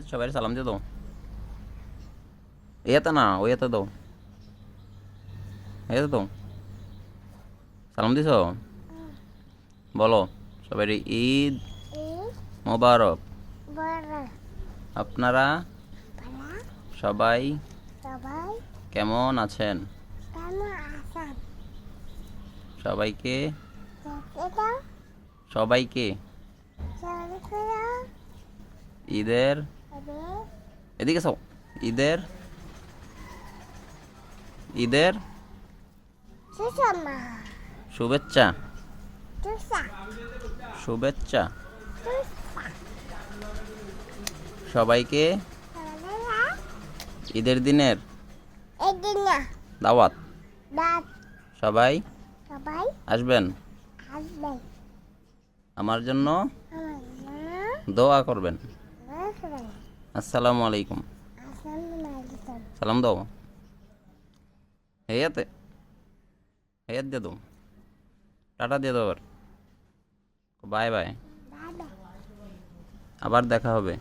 সবাই সালাম দিয়ে দাও। এতে না, ওই এতে দাও, এতে দাও। সালাম দিছ? বলো সবাই ঈদ মোবারক। আপনারা সবাই কেমন আছেন? সবাইকে সবাইকে ঈদের, এদিকে সব, ঈদের ঈদের শুভেচ্ছা, শুভেচ্ছা সবাইকে ঈদের দিনের দাওয়াত। সবাই আসবেন, আমার জন্য দোয়া করবেন। আসসালামু আলাইকুম। সালাম দাও। হেয়াতে হেয়াত দিয়ে দাও, টাটা দিয়ে দাও। বাই বাই, আবার দেখা হবে।